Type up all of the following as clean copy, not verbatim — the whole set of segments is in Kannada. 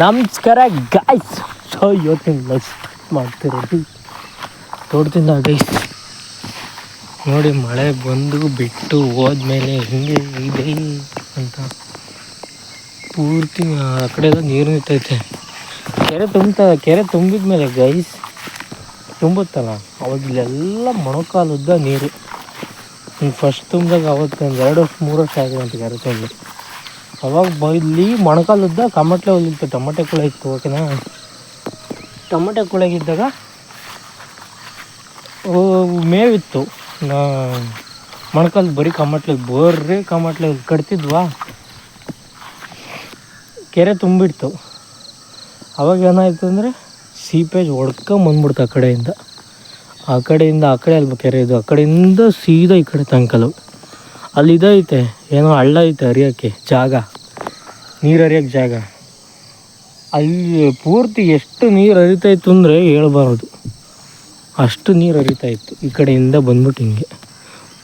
ನಮಸ್ಕಾರ ಗಾಯ್ಸ್. ಸೊ ಇವತ್ತಿನ ಲೈಫ್ ಮಾಡ್ತಿರೋದು ತೋಟದಿಂದ ಗೈಸ್. ನೋಡಿ ಮಳೆ ಬಂದು ಬಿಟ್ಟು ಹೋದ್ಮೇಲೆ ಹಿಂಗೆ ಇದೆ ಅಂತ ಪೂರ್ತಿ ಆ ಕಡೆ ಎಲ್ಲ ನೀರು ನಿಂತೈತೆ. ಕೆರೆ ತುಂಬಿದ ಮೇಲೆ ಗೈಸ್ ತುಂಬುತ್ತಲ್ಲ ಅವಾಗ ಇಲ್ಲೆಲ್ಲ ಮೊಣಕಾಲುದ್ದ ನೀರು. ಫಸ್ಟ್ ತುಂಬಿದಾಗ ಅವತ್ತು ಒಂದು 2 ವರ್ಷ 3 ವರ್ಷ ಆಗಿದೆ ಅಂತ ಕೆರೆ ತುಂಬಿ. ಅವಾಗ ಇಲ್ಲಿ ಮೊಣಕಾಲುದ್ದ ಟಮಟೆ ಹೊಲಿತ್ತು, ಟಮಟೆ ಕುಳ ಇತ್ತು. ಓಕೆನಾ, ಟಮಟೆ ಕುಳಗಿದ್ದಾಗ ಮೇವಿತ್ತು. ಮೊಣಕಾಲು ಬರೀ ಕಮಟ್ಲೆ ಕಟ್ತಿದ್ವಾ, ಕೆರೆ ತುಂಬಿಡ್ತು. ಅವಾಗ ಏನಾಯಿತು ಅಂದರೆ ಸೀಪೇಜ್ ಹೊಡ್ಕೊಂಬಂದ್ಬಿಡ್ತು ಆ ಕಡೆಯಿಂದ ಆ ಕಡೆ ಅಲ್ವ ಕೆರೆ ಇದು. ಆ ಕಡೆಯಿಂದ ಸೀದಾ ಈ ಕಡೆ ತನಕಲು ಅಲ್ಲಿ ಇದೈತೆ, ಏನೋ ಹಳ್ಳ ಐತೆ ಹರಿಯೋಕ್ಕೆ ಜಾಗ, ನೀರು ಹರಿಯೋಕ್ಕೆ ಜಾಗ. ಅಲ್ಲಿ ಪೂರ್ತಿ ಎಷ್ಟು ನೀರು ಹರಿತಾಯಿತ್ತು ಅಂದರೆ ಹೇಳ್ಬಾರ್ದು, ಅಷ್ಟು ನೀರು ಹರಿತಾಯಿತ್ತು. ಈ ಕಡೆಯಿಂದ ಬಂದ್ಬಿಟ್ಟು ಹಿಂಗೆ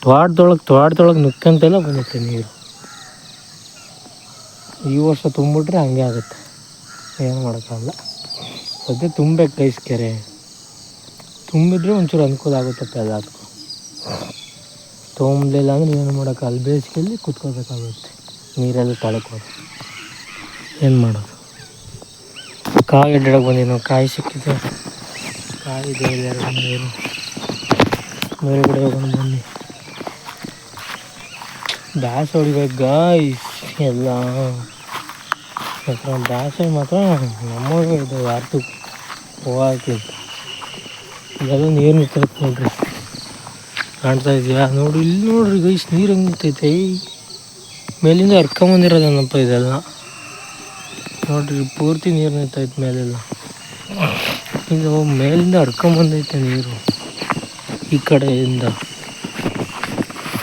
ತ್ವಾಟದೊಳಗೆ ನುಕ್ಕಂತೆಲ್ಲ ಬಂದುತ್ತೆ ನೀರು. ಈ ವರ್ಷ ತುಂಬಿಟ್ರೆ ಹಂಗೆ ಆಗುತ್ತೆ, ಏನು ಮಾಡೋಕ್ಕಾಗಲ್ಲ. ಸದ್ಯ ತುಂಬಬೇಕು ಗೈಸ್, ಕೆರೆ ತುಂಬಿದ್ರೆ ಒಂಚೂರು ಅನುಕೂಲ ಆಗುತ್ತಪ್ಪ ಎಲ್ಲದಕ್ಕೂ. ತೊಗೊಂಬಲಿಲ್ಲ ಅಂದರೆ ಏನು ಮಾಡೋಕ್ಕಾಗಲ್ಲ, ಬೇಸಿಗೆಯಲ್ಲಿ ಕುತ್ಕೋಬೇಕಾಗುತ್ತೆ ನೀರೆಲ್ಲ ತಳ್ಕೋದು. ಏನು ಮಾಡೋದು. ಕಾಯಿ ಅಡ್ಡಾಡಕ್ಕೆ ಬಂದಿದ್ದು ನಾವು, ಕಾಯಿ ಸಿಕ್ಕಿದ್ದು, ಕಾಯಿ ಬೇರೆ ನೀರು ಮೇಲ್ಗಡೆ ಹೋಗೋಣ ಬನ್ನಿ. ದಾಸೆ ಹೊಡಿಬೇಕು ಗಾಯ್ಸ್ ಎಲ್ಲ. ದಾಸೆ ಮಾತ್ರ ನಮಗೆ ಇದು ಯಾರ್ದು ಹೋಗಕ್ಕೆ ಇದೆಲ್ಲ ನೀರು ನಿಂತಿರುತ್ತೆ ನೋಡ್ರಿ, ಕಾಣ್ತಾ ಇದೆಯಾ? ನೋಡಿ ಇಲ್ಲಿ ನೋಡ್ರಿ ಗೈಸ್, ನೀರು ಹೆಂಗೆ ನಿಂತೈತೆ. ಮೇಲಿಂದ ಹರ್ಕೊಂಬಂದಿರೋದನ್ನಪ್ಪ ಇದೆಲ್ಲ ನೋಡ್ರಿ, ಪೂರ್ತಿ ನೀರು ನಿಂತೈತೆ ಮೇಲೆಲ್ಲ. ಇದು ಮೇಲಿಂದ ಹರ್ಕೊಂಬಂದೈತೆ ನೀರು ಈ ಕಡೆಯಿಂದ,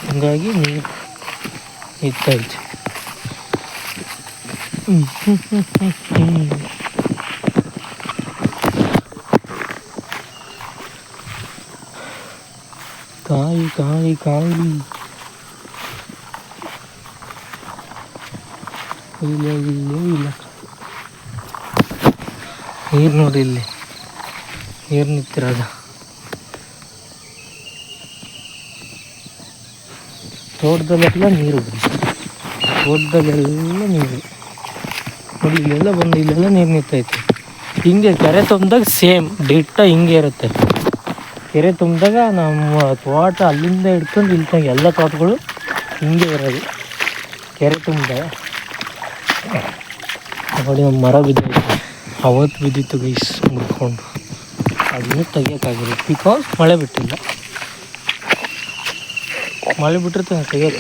ಹಂಗಾಗಿ ನೀರು ನಿಂತೈತೆ. ಕಾಯಿ ಕಾಯಿ ಕಾಯಿ ಇಲ್ಲ ನೀರು ನೋಡಿ, ಇಲ್ಲಿ ನೀರು ನಿಂತಿರೋದು. ತೋಟದಲ್ಲೆಲ್ಲ ನೀರು, ತೋಟದಲ್ಲೆಲ್ಲ ನೀರು ನೋಡಿ. ಇಲ್ಲೆಲ್ಲ ಬಂದು ಇಲ್ಲೆಲ್ಲ ನೀರು ನಿಂತೈತೆ. ಹಿಂಗೆ ಕೆರೆ ತುಂಬಿದಾಗ ಸೇಮ್ ಡಿಟ್ಟ ಹಿಂಗೆ ಇರುತ್ತೆ. ಕೆರೆ ತುಂಬಿದಾಗ ನಮ್ಮ ತೋಟ ಅಲ್ಲಿಂದ ಹಿಡ್ಕೊಂಡು ಇಲ್ಲಿ ಎಲ್ಲ ತೋಟಗಳು ಹಿಂಗೆ ಇರೋದು. ಕೆರೆ ತುಂಬಿದಾಗ ನೋಡಿ ನಮ್ಮ ಮರ ಬಿದ್ದೈತೆ, ಅವತ್ತು ಬಿದ್ದಿತ್ತು ಗೈಸ್ ಮುಡ್ಕೊಂಡು. ಅದನ್ನು ತೆಗಿಯೋಕ್ಕಾಗಿಲ್ಲ ಬಿಕಾಸ್ ಮಳೆ ಬಿಟ್ಟಿಲ್ಲ. ಮಳೆ ಬಿಟ್ಟಿರ್ತಾನೆ ತೆಗಿಯೋದು,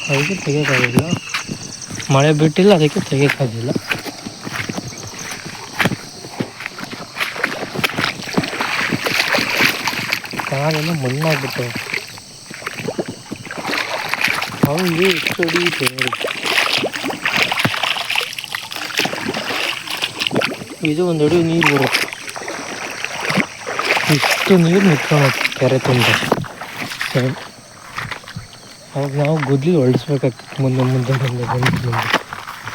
ಅದಕ್ಕೆ ತೆಗಿಯೋಕ್ಕಾಗಿಲ್ಲ. ಮಳೆ ಬಿಟ್ಟಿಲ್ಲ, ಅದಕ್ಕೆ ತೆಗಿಯೋಕ್ಕಾಗಿಲ್ಲ. ಕಾಲೆಲ್ಲ ಮಣ್ಣಾಗ್ಬಿಟ್ಟವೆ. ಹಂಗೆ ಎಷ್ಟು ಹೊಡಿಯುತ್ತೆ ನೋಡಿ. ಇದು ಒಂದು ಅಡಿ ನೀರು ಬರುತ್ತೆ, ಇಷ್ಟು ನೀರು ನಿಂತ್ಕೊಳತ್ತೆ ಕೆರೆ ತುಂಬ. ಅವಾಗ ನಾವು ಗುದ್ಲಿ ಹೊಲ್ಡಿಸ್ಬೇಕಾಗ್ತದೆ, ಮುಂದೆ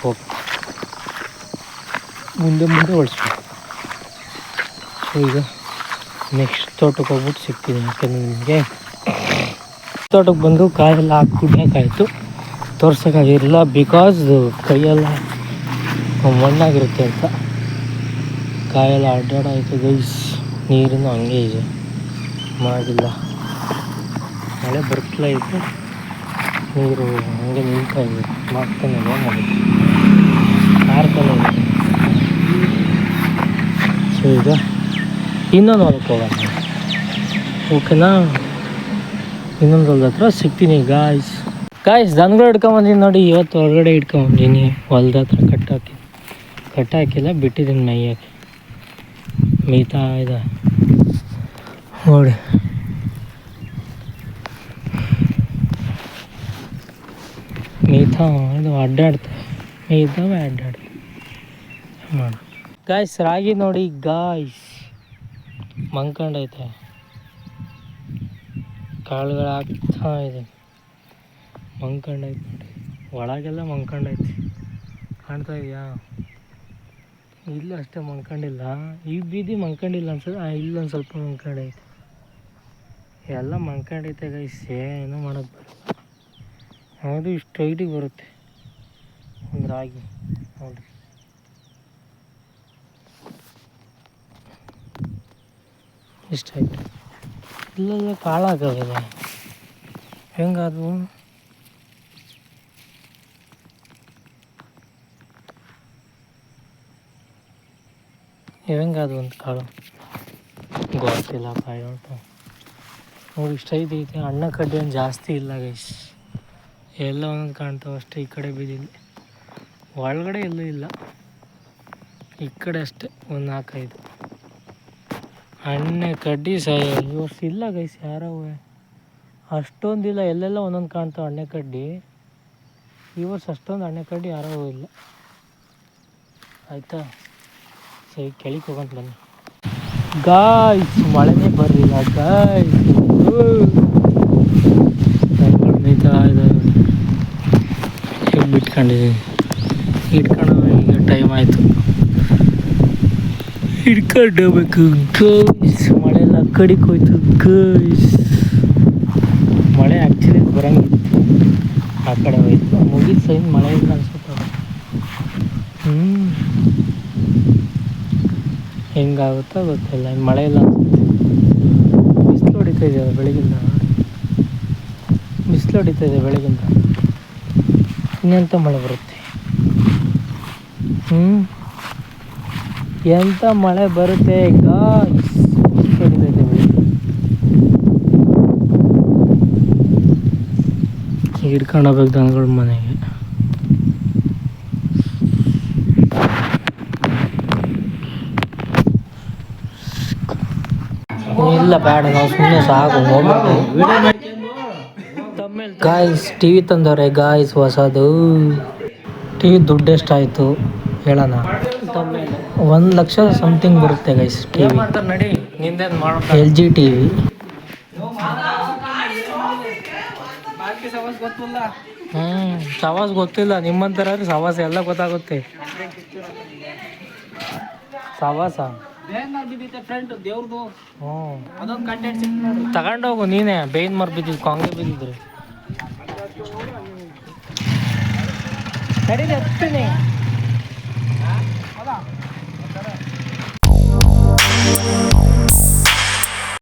ಹೋಗಿ ಮುಂದೆ ಹೊಲ್ಸ್ಬೇಕು. ಸೊ ಈಗ ನೆಕ್ಸ್ಟ್ ತೋಟಕ್ಕೆ ಹೋಗ್ಬಿಟ್ಟು ಸಿಗ್ತೀನಿ. ಯಾಕಂದರೆ ನಿಮಗೆ ತೋಟಕ್ಕೆ ಬಂದು ಕಾಯೆಲ್ಲ ಹಾಕ್ಬಿಡ್ಬೇಕಾಯ್ತು, ತೋರ್ಸೋಕ್ಕಾಗಿರಲಿಲ್ಲ ಬಿಕಾಸ್ ಕೈಯೆಲ್ಲ ಮಣ್ಣಾಗಿರುತ್ತೆ ಅಂತ. ಕಾಯೆಲ್ಲ ಅಡ್ಡಾಡಾಯಿತು ಗೈಸ್, ನೀರಿನ ಹಂಗೆ ಇದೆ, ಮಾಡಿಲ್ಲ. ಮಳೆ ಬರ್ತಾ ಇತ್ತು, ನೀರು ಹಂಗೆ ನಿಲ್ತಾ ಇದೆ, ಮಾಡ್ತಾನೆ ಮಾಡಿದ್ದು ಕಾರ್ತಾನೆ ಇದೆ. ಸೊ ಈಗ ಇನ್ನೊಂದು ಹೊಲಕ್ಕೆ ಹೋಗೋಣ, ಓಕೆನಾ? ಇನ್ನೊಂದು ಹೊಲದ ಹತ್ರ ಸಿಗ್ತೀನಿ ಗಾಯ್ಸ್. ದನಗಳು ಹಿಡ್ಕೊಂಬಂದಿನಿ ನೋಡಿ, ಇವತ್ತು ಹೊರಗಡೆ ಹಿಡ್ಕೊಂಬಂದಿನಿ. ಹೊಲದ ಹತ್ರ ಕಟ್ಟಾಕಿಲ್ಲ, ಬಿಟ್ಟಿದ್ದೀನಿ ಮೇಯ್ಯಕ್ಕೆ. ಮೇಯ್ತಾ ಇದೆ ನೋಡಿ. ಮೇಯ್ತಾ ಇದು ಮೇಯ್ತಾವೆ ಅಡ್ಡಾಡ್ತವೆ ಮಾಡು ಗಾಯ್ಸ್. ರಾಗಿ ನೋಡಿ ಗಾಯ್ಸ್, ಮಂಕೊಂಡೈತೆ, ಕಾಳುಗಳು ಹಾಕ್ತಾ ಇದೆ, ಮಂಕೊಂಡೈತೆ ನೋಡಿ. ಒಳಗೆಲ್ಲ ಮಂಕೊಂಡೈತಿ, ಕಾಣ್ತಾ ಇದೆಯಾ? ಇಲ್ಲೂ ಅಷ್ಟೇ ಮಂಕೊಂಡಿಲ್ಲ, ಈ ಬೀದಿ ಮಂಕೊಂಡಿಲ್ಲ ಅನ್ಸುತ್ತೆ. ಇಲ್ಲೊಂದು ಸ್ವಲ್ಪ ಮಂಕೊಂಡೈತೆ, ಎಲ್ಲ ಮಂಕೊಂಡೈತೆ ಗೈಸ್. ಏನೂ ಮಾಡೋದು ಬರಲ್ಲ. ಅದು ಇಷ್ಟು ಹೈಟಿಗೆ ಬರುತ್ತೆ ಒಂದು ರಾಗಿ ನೋಡಿರಿ. ಇಷ್ಟು ಹೈಟ್ ಇಲ್ಲೆಲ್ಲ ಕಾಳಾಗವೆ ಹೆಂಗದು? ಹೆಂಗದು ಒಂದು ಕಾಳು ಗೊತ್ತಿಲ್ಲ. ಕಾಯೋಟ ನೋಡಿ, ಇಷ್ಟು ಐತೆ. ಅಣ್ಣ ಕಡ್ಡಿ ಏನು ಜಾಸ್ತಿ ಇಲ್ಲ ಗೈಸ್, ಎಲ್ಲ ಒಂದೊಂದು ಕಾಣ್ತಾವೆ ಅಷ್ಟೇ. ಈ ಕಡೆ ಬಿದ್ದಿಲ್ಲ, ಒಳಗಡೆ ಎಲ್ಲೂ ಇಲ್ಲ. ಈ ಕಡೆ ಅಷ್ಟೇ ಒಂದು 4-5 ಅಣ್ಣೆ ಕಡ್ಡಿ ಈ ವರ್ಷ ಇಲ್ಲ ಗೈಸ್. ಯಾರವೆ ಅಷ್ಟೊಂದಿಲ್ಲ, ಎಲ್ಲೆಲ್ಲ ಒಂದೊಂದು ಕಾಣ್ತಾವೆ ಅಣ್ಣೆ ಕಡ್ಡಿ. ಈ ವರ್ಷ ಅಷ್ಟೊಂದು ಅಣ್ಣೆ ಕಡ್ಡಿ ಯಾರೋ ಇಲ್ಲ. ಆಯಿತಾ, ಸರಿ ಕೆಳಗೆ ಹೋಗಂತ ಬನ್ನಿ ಗಾಯ್ಸ್. ಮಳೆನೇ ಬರಲಿಲ್ಲ ಗಾಯ್ಸ್. ಹೇಗೆ ಬಿಟ್ಕೊಂಡಿದ್ದೀನಿ, ಇಟ್ಕೊಂಡು ಈಗ ಟೈಮ್ ಆಯಿತು, ಹಿಡ್ಕೊಂಡೋಗ್ಬೇಕು ಗೈಸ್. ಮಳೆಲ್ಲ ಕಡಿಗೆ ಹೋಯ್ತು ಗೈಸ್. ಮಳೆ ಆ್ಯಕ್ಚುಲಿ ಬರೋಂಗಿತ್ತು, ಆ ಕಡೆ ಹೋಯ್ತು. ಮುಗಿದ ಸೈನ್ ಮಳೆ ಇಲ್ಲ ಅನ್ಸುತ್ತೆ. ಹೆಂಗಾಗುತ್ತೋ ಗೊತ್ತಿಲ್ಲ, ಇನ್ನು ಮಳೆ ಇಲ್ಲ ಅನ್ಸುತ್ತೆ. ಬಿಸಿಲು ಹೊಡಿತಾ ಇದೆ ಬೆಳಗಿಂದ, ಬಿಸಿಲು ಹೊಡಿತಾ ಇದೆ ಬೆಳಗಿಂದ. ಇನ್ನೆಂಥ ಮಳೆ ಬರುತ್ತೆ? ಎಂಥ ಮಳೆ ಬರುತ್ತೆ ಗಾಯ್ಸ್. ಬಿಸಿಲು ಹೊಡಿತಾ ಇದೆ ಬೆಳಗ್ಗೆ. ಹಿಡ್ಕೊಂಡು ಹೋಗ್ಬೇಕು ದನಗಳ ಮನೆಗೆ. ಇಲ್ಲ ಬೇಡ, ನಾವು ಸುಮ್ಮನೆ ಸಾಕು ಹೋಗ್ಬೇಕು. ಗಾಯ್ಸ್ ಟಿ ವಿ ತಂದವ್ರೆ ಗಾಯ್ಸ್, ಹೊಸದು ಟಿ ವಿ. ದುಡ್ಡು ಎಷ್ಟಾಯಿತು ಹೇಳೋಣ? 1,00,000 ಸಮಥಿಂಗ್ ಬರುತ್ತೆ guys T V. LG T V. ಸವಾಸ್ ಗೊತ್ತಿಲ್ಲ ನಿಮ್ಮಂತರ, ಸವಾಸ ಎಲ್ಲ ಗೊತ್ತಾಗುತ್ತೆ. ಸವಾಸ ತಗೊಂಡೋಗು ನೀನೇ. ಬೇಯ್ನ್ ಮರ ಬಿದ್ದಿದ್ದು, ಕಾಂಗೆ ಬಿದ್ದಿದ್ರೆ.